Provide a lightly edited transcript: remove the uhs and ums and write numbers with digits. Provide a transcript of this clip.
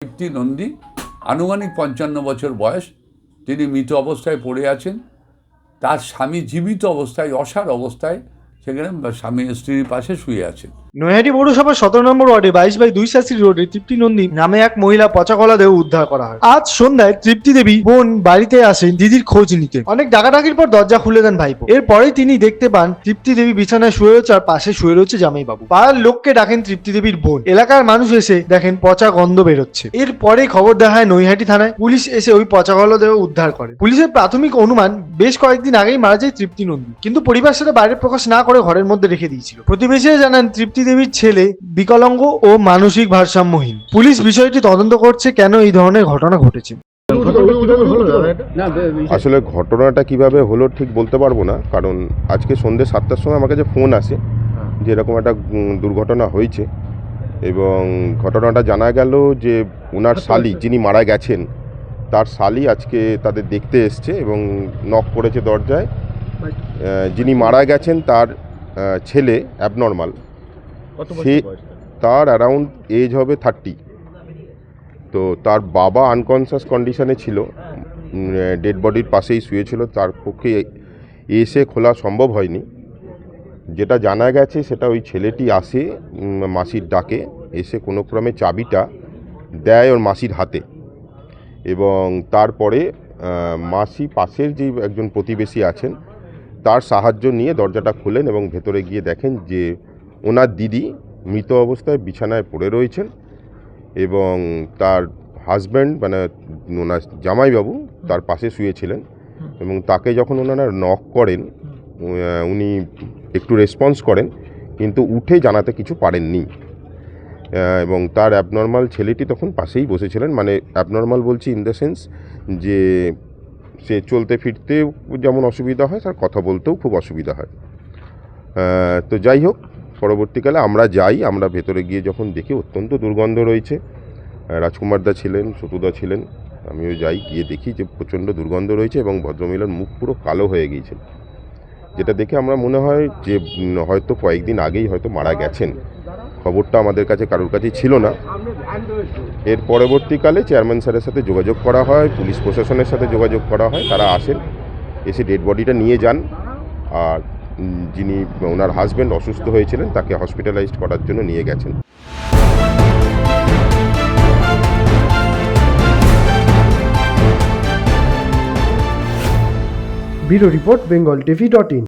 তৃপ্তি নন্দী, আনুমানিক 55 বছর বয়স। তিনি মৃত অবস্থায় পড়ে আছেন। তার স্বামী জীবিত অবস্থায়, অসাড় অবস্থায় সেখানে স্বামী স্ত্রীর পাশে শুয়ে আছেন। নৈহাটি পৌরসভার 17 নম্বর ওয়ার্ডে 22/2 রোডে তৃপ্তি নন্দী নামে এক মহিলা পচা কলা দেহ উদ্ধার করা হয়। আজ সন্ধ্যায় তৃপ্তি দেবী বোন বাড়িতে আসেন দিদির খোঁজ নিতে। অনেক ডাকাডাকির পর দরজা খুলে দেন ভাইপো। এরপরেই তিনি দেখতে পান তৃপ্তি দেবী বিছানায় শুয়ে রয়েছে আর পাশে শুয়ে রয়েছে জামাইবাবু। পাড়ার লোককে ডাকেন তৃপ্তি দেবীর বোন। এলাকার মানুষ এসে দেখেন পচা গন্ধ বেরোচ্ছে। এরপরে খবর দেওয়া হয় নৈহাটি থানায়। পুলিশ এসে ওই পচা কলা দেহ উদ্ধার করে। পুলিশের প্রাথমিক অনুমান বেশ কয়েকদিন আগেই মারা যায় তৃপ্তি নন্দী, কিন্তু পরিবার সেটা বাইরে প্রকাশ না করে ঘরের মধ্যে রেখে দিয়েছিল। প্রতিবেশীরা জানান তৃপ্তি দেবীর ছেলে বিকলাঙ্গ ও মানসিক ভারসাম্যহীন। পুলিশ বিষয়টি তদন্ত করছে কেন এই ধরনের ঘটনা ঘটেছে। আসলে ঘটনাটা কিভাবে হলো ঠিক বলতে পারবো না, কারণ আজকে সন্ধ্যে 7টার সময় আমার কাছে ফোন আসে যে এরকম একটা দুর্ঘটনা হয়েছে, এবং ঘটনাটা জানা গেল যে ওনার শালি যিনি মারা গেছেন তার শালি আজকে তাদের দেখতে এসছে এবং নক করেছে দরজায়। যিনি মারা গেছেন তার ছেলে অ্যাবনর্মাল, সে তার অ্যারাউন্ড এজ হবে 30। তো তার বাবা আনকনসিয়াস কন্ডিশনে ছিল, ডেড বডির পাশেই শুয়েছিল, তার পক্ষে এসে খোলা সম্ভব হয়নি। যেটা জানা গেছে সেটা ওই ছেলেটি আসে মাসির ডাকে, এসে কোনো ক্রমে চাবিটা দেয় ওর মাসির হাতে, এবং তারপরে মাসি পাশের যে একজন প্রতিবেশী আছেন তার সাহায্য নিয়ে দরজাটা খোলেন এবং ভেতরে গিয়ে দেখেন যে ওনার দিদি মৃত অবস্থায় বিছানায় পড়ে রয়েছেন, এবং তার হাজব্যান্ড মানে ওনার জামাইবাবু তার পাশে শুয়েছিলেন। এবং তাকে যখন ওনারা নক করেন উনি একটু রেসপন্স করেন, কিন্তু উঠে জানাতে কিছু পারেননি, এবং তার অ্যাবনর্মাল ছেলেটি তখন পাশেই বসেছিলেন। মানে অ্যাবনর্মাল বলছি ইন দ্য সেন্স যে সে চলতে ফিরতে যেমন অসুবিধা হয়, তার কথা বলতেও খুব অসুবিধা হয়। তো যাই হোক, পরবর্তীকালে আমরা যাই, আমরা ভেতরে গিয়ে যখন দেখি অত্যন্ত দুর্গন্ধ রয়েছে। রাজকুমারদা ছিলেন, সতুদা ছিলেন, আমিও যাই, গিয়ে দেখি যে প্রচণ্ড দুর্গন্ধ রয়েছে এবং ভদ্রমহিলার মুখ পুরো কালো হয়ে গিয়েছে, যেটা দেখে আমরা মনে হয় যে হয়তো কয়েকদিন আগেই হয়তো মারা গেছেন। খবরটা আমাদের কাছে কারোর কাছেই ছিল না। এর পরবর্তীকালে চেয়ারম্যান স্যারের সাথে যোগাযোগ করা হয়, পুলিশ প্রশাসনের সাথে যোগাযোগ করা হয়, তারা আসেন, এসে ডেড বডিটা নিয়ে যান, আর যিনি ওনার হাজব্যান্ড অসুস্থ হয়েছিলেন তাকে হসপিটালাইজড করার জন্য নিয়ে গেছেন। Bureau report, bengaltv.in।